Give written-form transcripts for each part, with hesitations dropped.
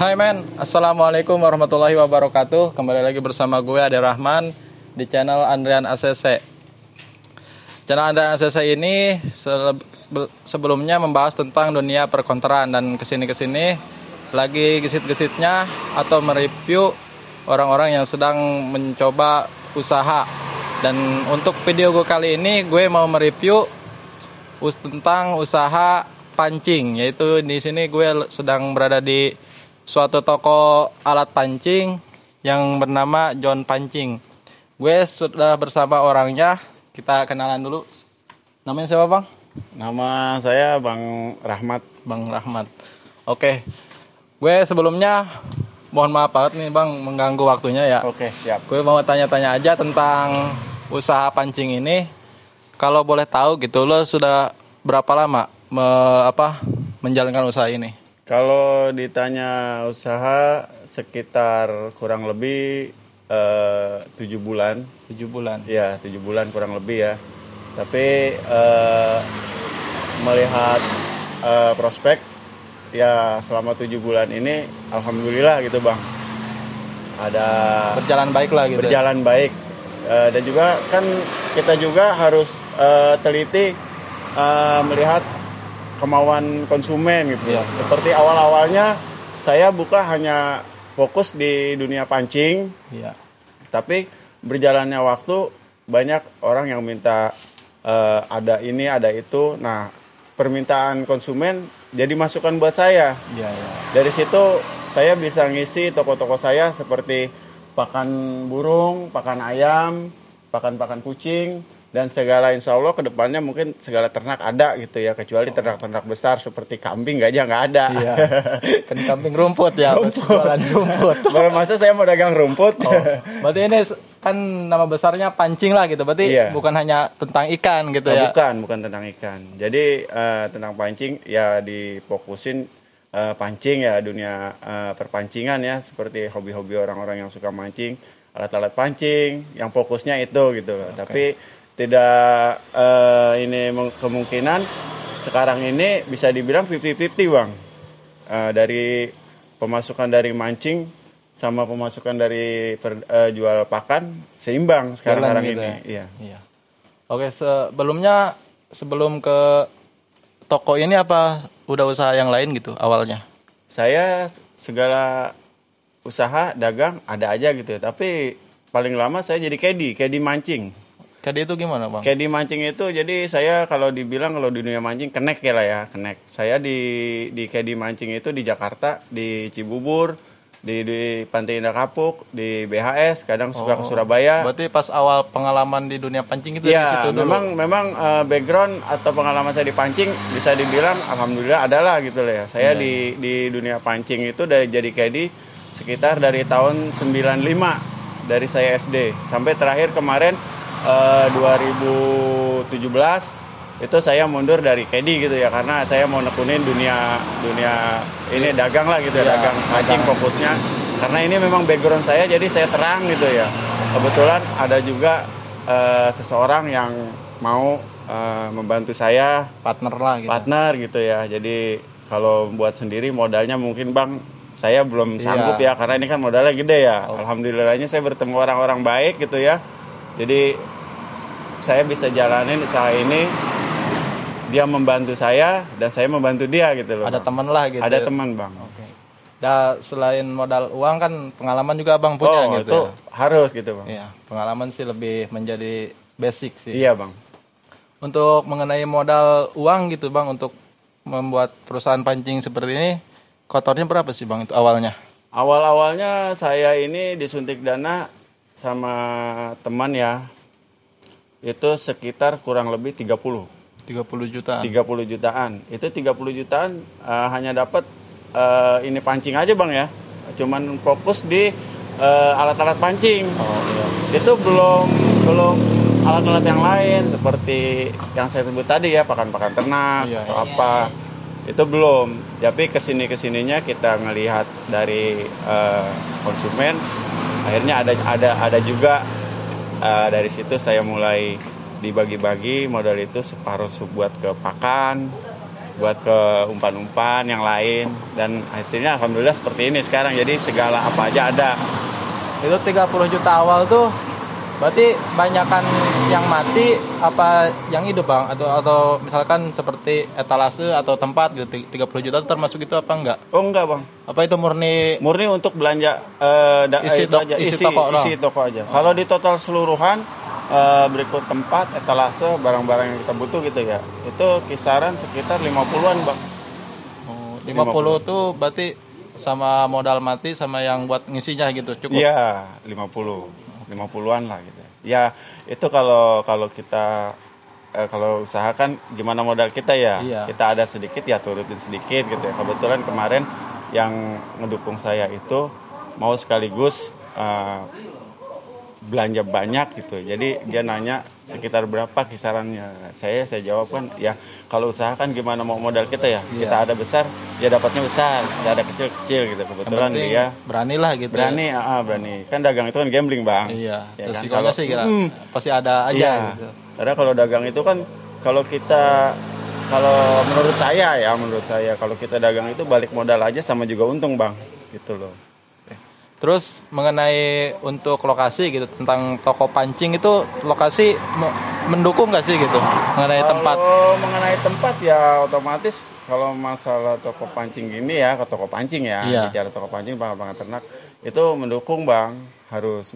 Hai men, Assalamualaikum warahmatullahi wabarakatuh. Kembali lagi bersama gue Ade Rahman di channel Andrian ACC. Channel Andrian ACC ini sebelumnya membahas tentang dunia perkonteran, dan kesini lagi gesit-gesitnya atau mereview orang-orang yang sedang mencoba usaha. Dan untuk video gue kali ini gue mau mereview tentang usaha pancing, yaitu di sini gue sedang berada di suatu toko alat pancing yang bernama John Pancing. Gue sudah bersama orangnya, kita kenalan dulu. Namanya siapa bang? Nama saya Bang Rahmat. Bang Rahmat. Oke, gue sebelumnya mohon maaf banget nih bang mengganggu waktunya ya. Oke, siap. Gue mau tanya-tanya aja tentang usaha pancing ini. Kalau boleh tahu gitu, lo sudah berapa lama menjalankan usaha ini? Kalau ditanya usaha sekitar kurang lebih 7 bulan. 7 bulan. Ya, 7 bulan kurang lebih ya. Tapi melihat prospek ya selama 7 bulan ini alhamdulillah gitu bang. Ada berjalan baik lah gitu. Berjalan baik. Dan juga kan kita juga harus teliti melihat kemauan konsumen gitu. Iya. Seperti awal-awalnya saya buka hanya fokus di dunia pancing. Iya. Tapi berjalannya waktu banyak orang yang minta ada ini, ada itu. Nah, permintaan konsumen jadi masukan buat saya. Iya, iya. Dari situ saya bisa ngisi toko-toko saya seperti pakan burung, pakan ayam, pakan kucing, dan segala insya Allah kedepannya mungkin segala ternak ada gitu ya, kecuali ternak-ternak besar seperti kambing nggak ada. Iya. Kan kambing rumput ya, jualan rumput. Baru masa saya mau dagang rumput. Oh, berarti ini kan nama besarnya pancing lah gitu, berarti iya. Bukan hanya tentang ikan gitu ya? Bukan tentang ikan. Jadi tentang pancing ya difokusin pancing ya, dunia perpancingan ya, seperti hobi-hobi orang-orang yang suka mancing, alat-alat pancing, yang fokusnya itu gitu loh. Okay. Tapi tidak ini kemungkinan sekarang ini bisa dibilang 50-50 bang, dari pemasukan dari mancing sama pemasukan dari jual pakan seimbang sekarang gitu ini ya? Iya. Oke, sebelum ke toko ini apa udah usaha yang lain gitu awalnya? Saya segala usaha dagang ada aja gitu ya, tapi paling lama saya jadi kedi mancing. Kedi itu gimana bang? Kedi mancing itu jadi saya kalau di dunia mancing kenek ya lah ya, kenek. Saya di kedi mancing itu di Jakarta, di Cibubur, di Pantai Indah Kapuk, di BHS, kadang suka ke Surabaya. Berarti pas awal pengalaman di dunia pancing itu ya, di situ dulu? Memang background atau pengalaman saya di pancing bisa dibilang alhamdulillah adalah gitu lah ya. Saya di dunia pancing itu jadi kedi sekitar dari tahun 95, dari saya SD sampai terakhir kemarin 2017 itu saya mundur dari kedi gitu ya, karena saya mau nekunin dunia ini dagang lah gitu ya, dagang pancing fokusnya, karena ini memang background saya jadi saya terang gitu ya. Kebetulan ada juga seseorang yang mau membantu saya, partner gitu ya. Jadi kalau buat sendiri modalnya mungkin bang saya belum sanggup ya, karena ini kan modalnya gede ya. Alhamdulillahnya saya bertemu orang-orang baik gitu ya. Jadi saya bisa jalanin usaha ini, dia membantu saya dan saya membantu dia gitu loh. Ada teman lah gitu. Ada teman bang. Oke. Dan selain modal uang kan pengalaman juga abang punya gitu. Itu harus gitu bang. Iya, pengalaman sih lebih menjadi basic sih. Iya bang. Untuk mengenai modal uang gitu bang, untuk membuat perusahaan pancing seperti ini, kotornya berapa sih bang itu awalnya? Awal-awalnya saya ini disuntik dana sama teman ya, itu sekitar kurang lebih 30 jutaan. Itu 30 jutaan hanya dapat ini pancing aja bang ya, cuman fokus di alat-alat pancing. Iya. Itu belum alat-alat yang lain seperti yang saya sebut tadi ya, pakan ternak atau apa. Itu belum. Tapi kesininya kita ngelihat dari konsumen, akhirnya ada juga dari situ saya mulai dibagi-bagi modal itu, separuh buat ke pakan, buat ke umpan-umpan yang lain, dan hasilnya alhamdulillah seperti ini sekarang. Jadi segala apa aja ada. Itu 30 juta awal tuh berarti banyakan yang mati apa yang hidup Bang, atau misalkan seperti etalase atau tempat gitu. 30 juta termasuk itu apa enggak? Oh enggak Bang, Apa itu murni untuk belanja isi toko aja. Kalau di total seluruhan berikut tempat, etalase, barang-barang yang kita butuh gitu ya, itu kisaran sekitar 50-an Bang. 50 tuh berarti sama modal mati sama yang buat ngisinya gitu cukup? Iya, 50-an lah gitu. Ya, itu kalau kita kalau usahakan gimana modal kita ya. Iya. Kita ada sedikit ya turutin sedikit gitu ya. Kebetulan kemarin yang ngedukung saya itu mau sekaligus belanja banyak gitu. Jadi dia nanya sekitar berapa kisarannya. Saya jawab kan ya kalau usahakan gimana mau modal kita ya. Iya. Kita ada besar, ya dapatnya besar. Tidak ada kecil-kecil gitu. Kebetulan dia beranilah gitu. berani. Kan dagang itu kan gambling Bang. Iya. Ya kan? Resikonya sih kira pasti ada aja Iya. gitu. Karena kalau dagang itu kan kalau menurut saya kalau kita dagang itu balik modal aja sama juga untung Bang. Gitu loh. Terus mengenai untuk lokasi gitu, tentang toko pancing itu lokasi mendukung nggak sih gitu mengenai tempat? Kalau mengenai tempat ya otomatis kalau masalah toko pancing gini ya, ke toko pancing ya, Iya. bicara toko pancing pangan ternak itu mendukung Bang.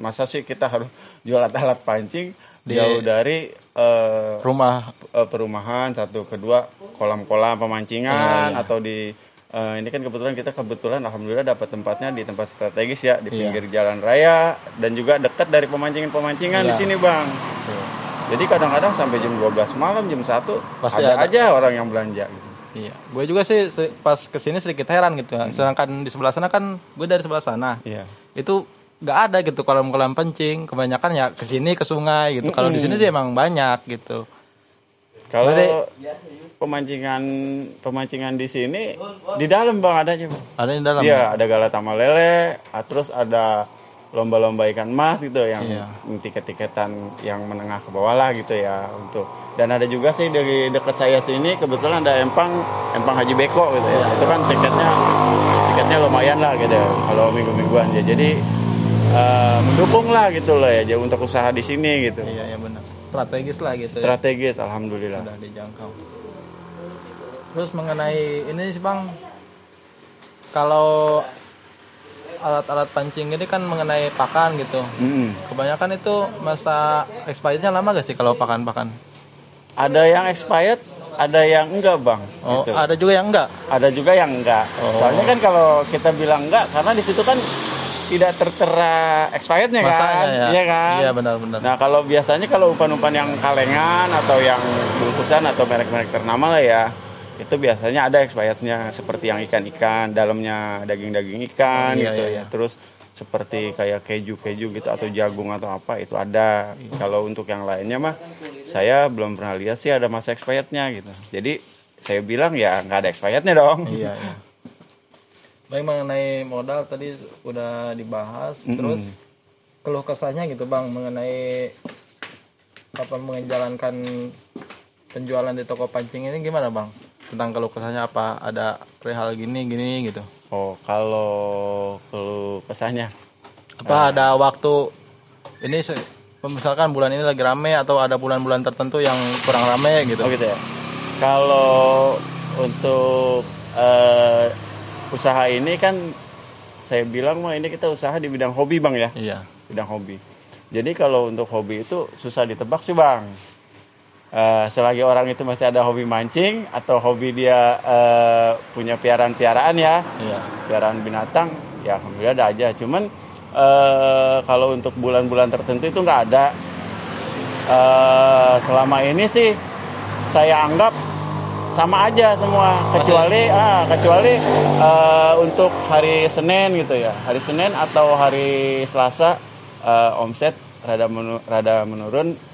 Masa sih kita harus jual alat pancing jauh dari Rumah. perumahan, satu, kedua kolam-kolam pemancingan Iya. atau di ini kan kebetulan alhamdulillah dapat tempatnya di tempat strategis ya, di pinggir jalan raya dan juga dekat dari pemancingan di sini Bang. Jadi kadang-kadang sampai jam 12 malam, jam 1 Pasti ada ada aja orang yang belanja gitu. Iya, gue juga sih pas kesini sedikit heran gitu. Sedangkan di sebelah sana kan gue dari sebelah sana. Iya. Itu nggak ada gitu kolam-kolam pancing. Kebanyakan ya kesini ke sungai gitu. Kalau di sini sih emang banyak gitu. Kalau Berarti- pemancingan di sini di dalam Bang adanya Bang. Ada di dalam. Iya, ada galatama lele, terus ada lomba-lomba ikan mas gitu yang tiket-tiketan yang menengah ke bawah lah gitu ya untuk. Dan ada juga sih dari dekat saya sini kebetulan ada empang Haji Beko gitu ya. Itu kan tiketnya lumayan lah gitu ya, kalau minggu-mingguan ya. Jadi mendukung lah gitu loh ya untuk usaha di sini gitu. Iya, benar. Strategis lah gitu. Strategis alhamdulillah. Udah dijangkau. Terus mengenai ini sih Bang, kalau alat-alat pancing ini kan mengenai pakan gitu. Kebanyakan itu masa expirednya lama gak sih kalau pakan-pakan? Ada yang expired, ada yang enggak Bang. Oh, gitu. ada juga yang enggak? Ada juga yang enggak. Soalnya kan kalau kita bilang enggak, karena di situ kan tidak tertera expirednya kan, Masanya ya? Iya kan? Iya benar-benar. Nah kalau biasanya kalau umpan-umpan yang kalengan atau yang bungkusan atau merek-merek ternama lah ya, itu biasanya ada expirednya seperti yang ikan-ikan, dalamnya daging-daging ikan gitu ya. Terus seperti kayak keju gitu atau jagung atau apa itu ada. Kalau untuk yang lainnya mah saya belum pernah lihat sih ada masa expirednya gitu. Jadi saya bilang ya nggak ada expirednya dong. Iya. Baik, mengenai modal tadi udah dibahas. Terus keluh kesahnya gitu Bang mengenai apa menjalankan penjualan di toko pancing ini gimana Bang? Tentang keluh kesahnya apa ada perihal gini gitu? Oh, kalau keluh kesahnya Apa ada waktu ini misalkan bulan ini lagi rame atau ada bulan-bulan tertentu yang kurang rame gitu? Oh gitu ya. Kalau untuk usaha ini kan saya bilang mah ini kita usaha di bidang hobi Bang ya. Iya. Bidang hobi. Jadi kalau untuk hobi itu susah ditebak sih Bang. Selagi orang itu masih ada hobi mancing atau hobi dia punya piaraan-piaraan ya, piaraan binatang, ya alhamdulillah ada aja. Cuman kalau untuk bulan-bulan tertentu itu nggak ada. Selama ini sih saya anggap sama aja semua, kecuali untuk hari Senin gitu ya, hari Senin atau hari Selasa omset rada menurun.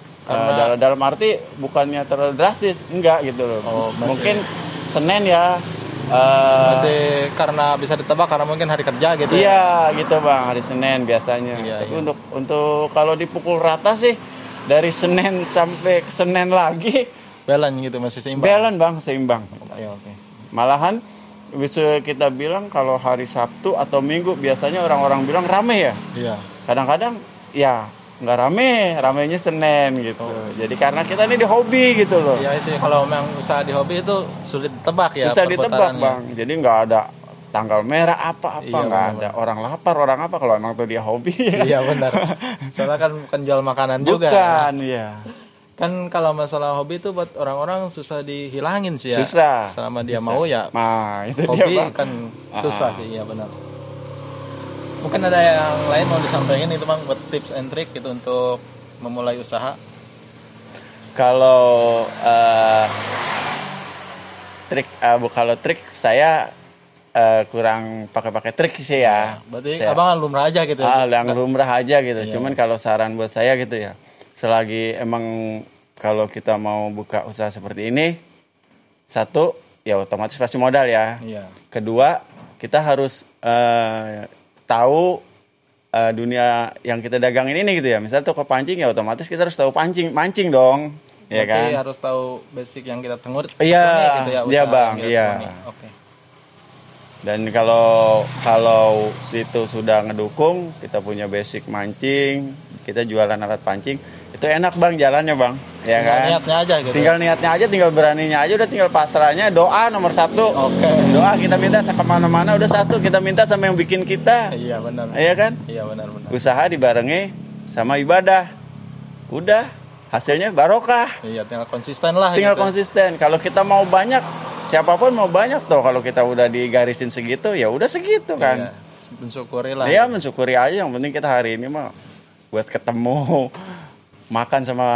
Dalam arti bukannya terlalu drastis, enggak gitu loh. Mungkin Senin ya masih karena bisa ditebak karena mungkin hari kerja gitu. Iya gitu Bang, hari Senin biasanya. Tapi untuk kalau dipukul rata sih dari Senin sampai ke Senin lagi Balance gitu, masih seimbang. Balance bang, seimbang. Oke. Malahan bisa kita bilang kalau hari Sabtu atau Minggu biasanya orang-orang bilang rame ya. Iya. Kadang-kadang ya nggak rame, ramenya Senin gitu. Jadi karena kita ini di hobi gitu loh. Iya itu kalau memang usaha di hobi itu sulit ditebak ya. Susah ditebak perputarannya. bang. Jadi nggak ada tanggal merah apa-apa, Iya, nggak benar, ada orang lapar orang apa kalau emang tuh dia hobi. Iya benar. Soalnya kan bukan jual makanan juga. Bukan, ya. Kan kalau masalah hobi itu buat orang-orang susah dihilangin sih ya. Susah. Selama dia Susah. mau ya. Nah, itu Hobi dia bang. kan susah sih, iya benar. Mungkin ada yang lain mau disampaikan itu bang buat tips and trick gitu untuk memulai usaha. Kalau kalau trik saya kurang pakai trik sih ya. Berarti Saya- abang lumrah aja gitu. yang lumrah aja gitu. Iya. Cuman kalau saran buat saya gitu ya, selagi emang kalau kita mau buka usaha seperti ini, satu ya otomatis pasti modal ya. Iya. Kedua kita harus tahu dunia yang kita dagangin ini gitu ya. Misalnya toko pancing ya otomatis kita harus tahu mancing dong, ya Berarti kan? harus tahu basic yang kita Iya, tekuni gitu ya. iya, usaha Bang, yang kita iya. tekuni. Oke. Dan kalau situ sudah ngedukung, kita punya basic mancing, kita jualan alat pancing, itu enak bang jalannya bang, ya Tinggal kan? niatnya aja gitu. Tinggal niatnya aja, tinggal beraninya aja, udah tinggal pasrahnya, doa nomor satu. Oke. Doa kita minta kemana-mana udah satu, kita minta sama yang bikin kita, Iya benar. iya kan? Iya benar. Usaha dibarengi sama ibadah, udah hasilnya barokah. Iya tinggal konsisten lah. Tinggal gitu. konsisten. Kalau kita mau banyak, siapapun mau banyak toh. Kalau kita udah digarisin segitu, ya udah segitu kan. Iya. Mensyukuri lah. Iya mensyukuri aja. Yang penting kita hari ini mah buat ketemu, makan sama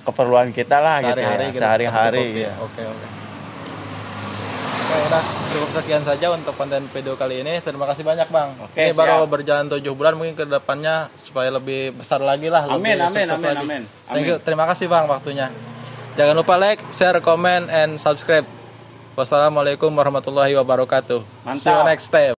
keperluan kita lah Sehari-hari gitu gitu, ya. Sehari-hari. cukup ya. Ya. Oke. Oke, udah cukup sekian saja untuk konten video kali ini. Terima kasih banyak bang. Oke, Ini baru siap. berjalan 7 bulan, mungkin ke depannya supaya lebih besar lagi lah. Amin, lebih amin, sukses amin, lagi. amin. Thank you. Terima kasih bang waktunya. Jangan lupa like, share, comment, and subscribe. Wassalamualaikum warahmatullahi wabarakatuh. See you Mantap. next time.